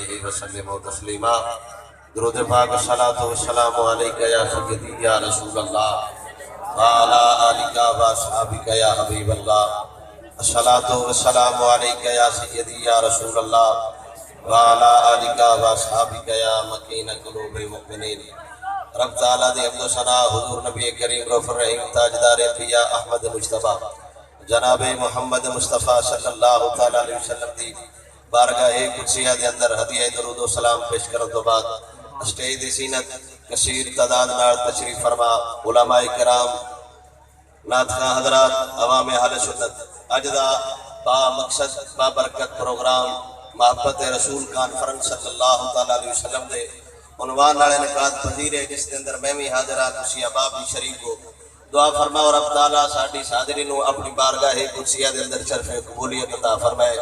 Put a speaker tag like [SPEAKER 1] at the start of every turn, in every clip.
[SPEAKER 1] علیہ وسلم تسلیما۔ درود پاک صلاۃ و سلام علیک یا سیدی یا رسول اللہ وعلی آلک و اصحابک یا حبیب اللہ۔ الصلاۃ و سلام علیک یا سیدی یا رسول اللہ وعلی آلک و اصحابک یا مکین قلوب المؤمنین۔ رب تعالیٰ دی حمد و ثنا حضور نبی کریم رؤوف الرحیم تاجدار انبیاء احمد مجتبیٰ جناب محمد مصطفیٰ صلی اللہ تعالیٰ علیہ وسلم دی بارگاہ قدسیہ دے اندر ہدیہ درود و سلام پیش کرن تو بعد اسٹیج دی زینت کثیر تعداد نال تشریف فرما علماء کرام، نعت خواں حضرات، عوام اہل سنت، اج دا با مقصد با برکت پروگرام محبت رسول کانفرنس صلی اللہ تعالیٰ علیہ وسلم دے عنوان نال انعقاد پذیر ہے، جس کے اندر میں بھی حاضر ہاں، تسی احباب بھی شریک ہو۔ دعا فرما اور رب تعالیٰ ساڈی حاضری نو اپنی بارگاہ قدسیہ دے اندر شرف قبولیت عطا فرمائے۔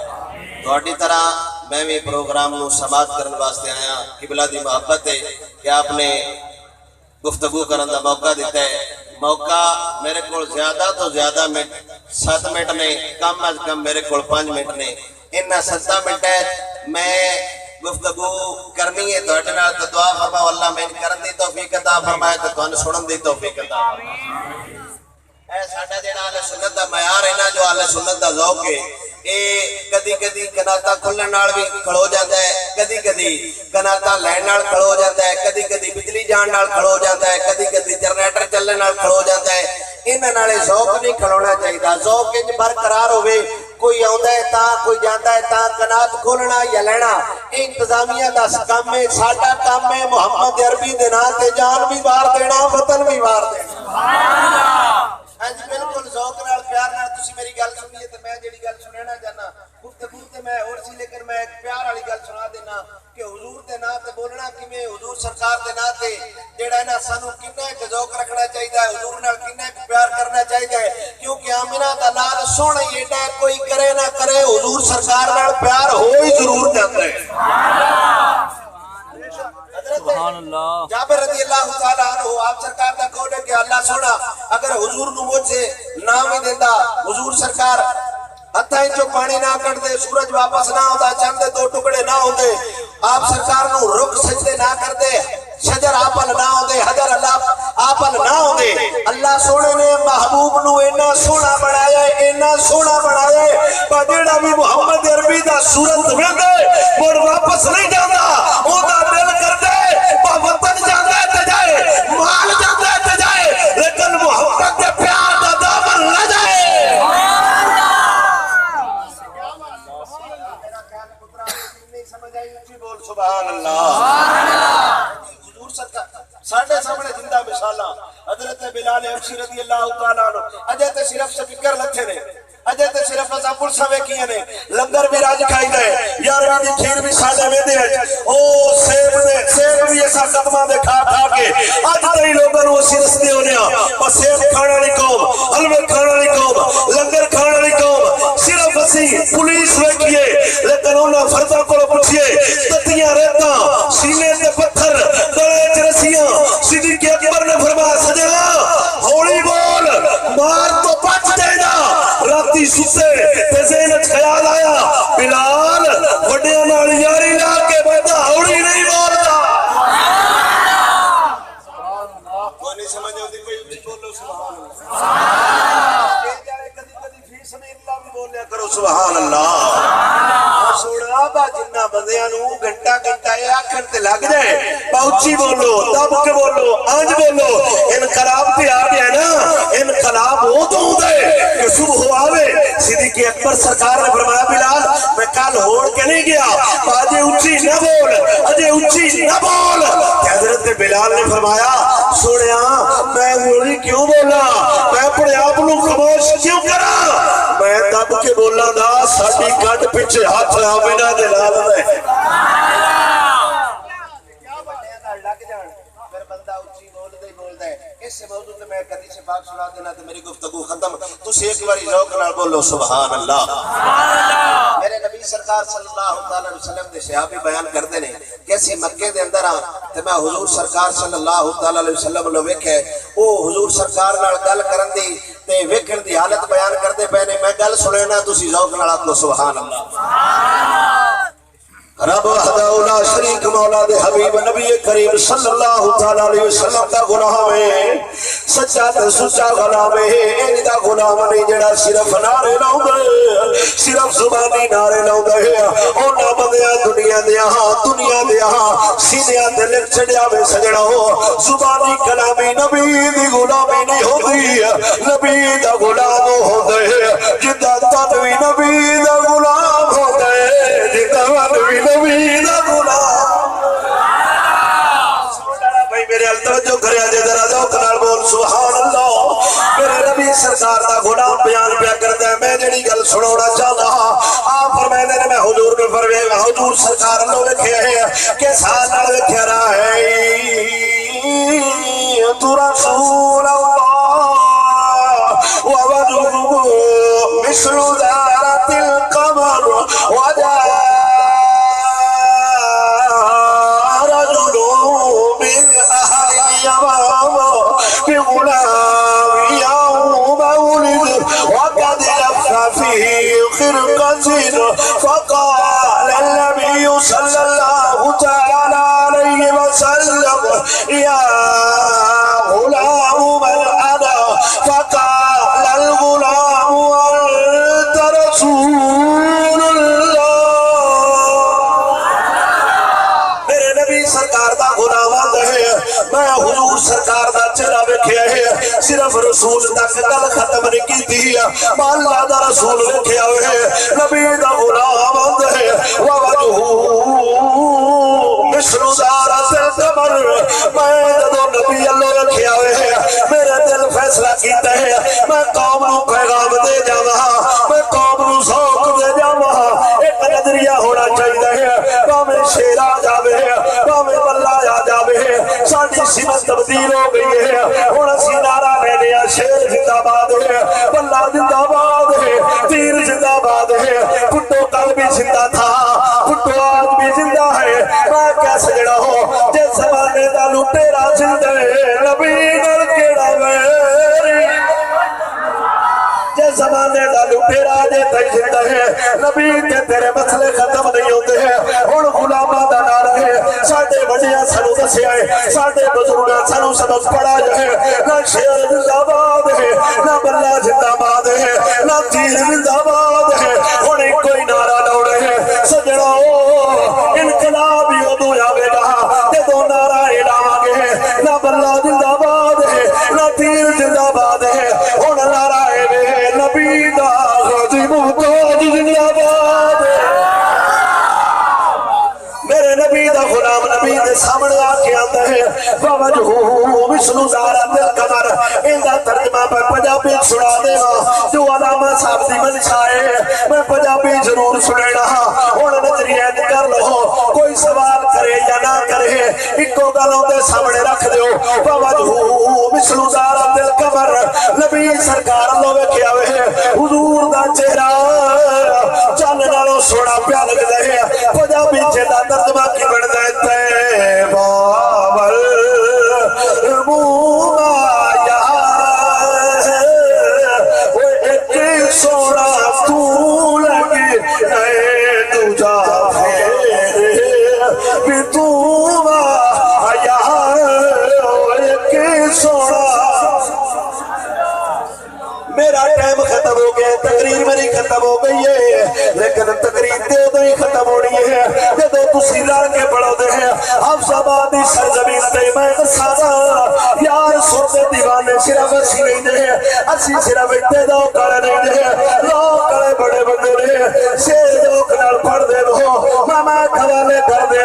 [SPEAKER 1] تہاڈی طرح میں بھی پروگرام نو سماعت کرن واسطے آیا، قبلہ دی محبت ہے کہ آپ نے گفتگو کرن دا موقع دیتا ہے۔ موقع میرے کو زیادہ تو زیادہ منٹ 7 منٹ نے، کم از کم میرے کو 5 منٹ نے، انہاں 7 منٹ ہے میں گفتگو کرنی ہے تو دعا فرماؤ اللہ میں کرن دی توفیق عطا فرمائے تو تانوں سنن دی توفیق عطا فرمائے۔ اے ساڈا جڑا اہل سنت دا معیار ہے نا، جو اہل سنت دا ذوق ہے، اے کدی کدی کناتا کھلن نال بھی کھڑو جاندا ہے، کدی کدی کناتا لین نال کھڑو جاندا ہے، کدی کدی بجلی جان نال کھڑو جاندا ہے، کدی کدی جنریٹر چلن نال کھڑو جاندا ہے۔ انہاں نال ذوق نہیں کھڑونا چاہیے، ذوق انج برقرار ہوے، کوئی آندا ہے تا کوئی جاندا ہے تا کنات کھولنا یا لینا، انتظامیہ دا کام ہے، ساڈا کام ہے محمد عربی دے نام تے جان بھی وار دینا، وطن بھی وار دینا۔ سبحان اللہ۔ اج بالکل ذوق نال پیار نال تسی میری گل سنیے تے میں جڑی گل سنانا چاہنا گفتگو تے میں اور سی، لیکن میں ایک پیار والی گل سنا دینا کہ حضور دے نام تے بولنا کیویں، حضور سرکار دے نام تے جڑا نا سانو کتنا ایک ذوق رکھنا چاہیے، حضور نال کتنا ایک پیار کرنا چاہیے، کیونکہ آمنہ دا لال سونا ہی ایڈا کوئی کرے نہ کرے حضور سرکار نال پیار ہو ہی ضرور جاتا ہے۔
[SPEAKER 2] سبحان اللہ۔
[SPEAKER 1] جابر رضی اللہ تعالیٰ عنہ آپ سرکار دا قول ہے کہ اللہ سونا اگر حضور نو مجھ سے نام ہی دیندہ، حضور سرکار ہتھاں جو پانی نہ کر دے، سورج واپس نہ ہوتا، چند دے 2 ٹکڑے نہ ہوتے، آپ سرکار نو رک سجدے نہ کر دے، شجر آپل نہ ہوتے، حجر اللہ آپل نہ ہوتے، اللہ سونے نے محبوب نو اینا سونا بنایا ہے، اینا سونا بنایا ہے، جیڑا بھی محمد عربی دا صورت میں دے اور واپس نہیں جاتا، او دا دل کر دے وطن جاندہ ہے جائے، مال جاندہ ہے جائے، لیکن محبت کے پیار دا دامن نہ جائے۔ سبحان اللہ۔ حضور سرکار ساڑھے سامنے زندہ مثالاں حضرت بلال حبشی رضی اللہ تعالیٰ عنہ اجے تے صرف سپیکر لتھے نے، اجے تے صرف اساں پلساں ویکھیاں نے، لنگر بھی راج کھائی دے، یارویں دی کھیر بھی ساڈے ویندے وچ، او سیب بھی اساں قدماں دے کھا کھا کے اج تئی لوکاں نوں اسی رستے ہونے ہاں، پر سیب کھانے والی قوم، حلوے کھانے والی قوم، لنگر کھانے والی قوم، صرف اسی پولیس ویکھیے، لیکن انہاں فرداں کولوں پوچھیے تتیاں ریتاں، سینے تے پتھر، گلے تے رسیاں، صدیق اکبر نے فرمایا سجنا ہولی بول، مار تو بچ جائے، راتی ستے تے ذہن خیال آیا بلال وڈیاں نال یاری لا کے بندہ ہولی نہیں بولتا۔ کوئی نہیں سمجھ آتی، کوئی اچھی بولو سبحان اللہ۔ کدی کدی فی سبیل اللہ بھی بولیا کرو سبحان اللہ۔ سونا با جنہ بندیاں نو گھنٹہ گھنٹہ یہ آکھن تے لگ جائے، با اچھی بولو، دب کے بولو، آنج بولو، انقلاب تے آ گیا نا، انقلاب ہو تو ہوں دے کہ صبح آوے۔ صدیق اکبر سرکار نے فرمایا بلال میں کل ہوڑ کے نہیں گیا، آجے اچھی نہ بول، آجے اچھی نہ بول۔ حضرت بلال نے فرمایا سوڑیا میں ہوڑی کیوں بولا، میں اپنے آپ نو خاموش کیوں کرا، میں دب کے بولا دا ساڈی گڈ پیچھے ہاتھ آمنہ دے لال دے۔ کیا بڑھیا نال لگ جان پھر بندہ اچھی بول دے۔ اس سے موضوع تے میں کدی سے پاک سنا دینا تے میری گفتگو ختم، تسی ایک باری ذوق نال بولو سبحان اللہ۔ میرے نبی سرکار صلی اللہ علیہ وسلم دے صحابی بیان کرتے ہیں کہ اسی مکے دے اندر تے میں حضور سرکار صلی اللہ علیہ وسلم نو ویکھے، او حضور سرکار نال گل کرن دی تے ویکھن دی حالت بیان کرتے پے نے، میں گل سنے نا تسی ذوق نال آکھو سبحان اللہ۔ رب وحدہ لا شریک مولا دے حبیب نبی کریم صلی اللہ تعالی علیہ وسلم دا غلام ہے، سچا تے سچا غلام ہے، ان دا غلام نہیں جڑا صرف نعرے لاوندا ہے، صرف زبانی نعرے لاوندا ہے، اونا بندیاں دنیا دے سینیاں تے لکھ چھڑیا وے سجنا ہو، زبانی کلامی نبی دی غلامی نہیں ہوندی، نبی دا غلام ہوندا ہے، جدا تنوی نبی دا غلام ہوندا ہے، جدا تنوی نبی دا غلام۔ بھائی میرے توجہ کریا جے ذرا ذوق نال بول سبحان اللہ۔ میرے نبی سرکار دا غلام بیان پیا کردا ہے، میں جڑی گل سناونا چاہنا ہاں، آپ فرماندے نے میں حضور نے فرمایا حضور سرکار نو ویکھیا ہے کہ سال نال ویکھیا رہا ہے تو رسول اللہ ووجهه مثل ذرة القمر وجاء رجل من أهل اليمامة بغلام يوم ولد وقد لف في خرقة فقال النبي صلى الله تعالى عليه وسلم يا غلام من أنا فقال الغلام أنت رسول الله۔ میرے نبی سرکار دا غلام آندا ہے، میں حضور سرکار دا چہرہ ویکھیا ہے، صرف رسول تک گل ختم نہیں کیتی، میں اللہ دا رسول ویکھیا ہے، نبی دا غلام آندا ہے ووجهه مثل ذرة القمر۔ میں جدوں نبی اللہ ویکھیا ہے میرے دل فیصلہ کیتا ہے میں قوم نو پیغام دے جاواں، میں قوم نو ذوق دے جاواں، ایک نظریہ ہونا چاہیے، بھاویں شیر آ جاوے بھاویں بلہ آ جاوے، ساڈی سمت تبدیل ہو گئی ہے، ہن اسی نعرہ لینے آ شیر زندہ باد ہے، بلہ زندہ باد ہے، تیر زندہ باد ہے، پٹو کل بھی زندہ تھا، پٹو آج بھی زندہ ہے، میں کیسے جڑا ہو جس زمانے دا لٹیرا زندہ ہے، نبی نال کیڑا ویری، جس زمانے دا لٹیرا جے تک زندہ ہے، نبی تے تیرے مسئلے ختم نہیں ہوتے ہیں، ہن غلاماں دا نعرہ ہے، ساڈے وڈیاں سانو دسیا ہے، ساڈے بزرگاں سانو سبق پڑھایا ہے، نہ شیر زندہ باد ہے، نہ بلہ زندہ باد ہے، نہ تیر زندہ باد ہے، ہن کوئی نعرہ لاؤنا ہے، سجنا انقلاب ہی ادو آوے گا جدوں نعرہ لاواں گے، نہ بلہ زندہ باد ہے نہ تیر زندہ باد ہے، ہن نعرہ ہے نبی دا غازی محتاج زندہ باد ہے۔ میرے نبی دا غلام نبی دے سامنے آ کے آتا ہے ووجهه مثل ذرة القمر، ان دا ترجمہ میں پنجابی سنا دے گا، جو علامہ صاحب دی منشا ہے میں پنجابی ضرور سنینا، ہن نظریہ کر لو، کوئی سوال کرے یا نہ کرے اکو گلوں دے سامنے رکھ دیو، ووجهه مثل ذرة القمر، نبی سرکار اللہ ویکھیا ہوئے حضور دا چہرہ چن نالوں سونا پیا لگدا ہے، پنجابی چہرہ ترجمہ کی بڑھتا ہے بابل مومایا وہ ایک سونا تو لگی نئے دوجا بھی تو آیا وہ ایک سونا۔ میرا ٹائم ختم ہو گیا، تقریر میری ختم ہو گئی ہے، لیکن تقریر دے دو ہی ختم ہونی ہے جدوں تسی لڑ کے پڑھو دے ہیں حفظ دی سرزمین تے میں سادا یار سوتے دیوانے صرف اسی نہیں دے، اسی صرف اتے دو کڑے نہیں دے، لوگ کڑے بڑے بندے نے شیر دوک نال پڑھ دے دو، میں کھوالے کر دے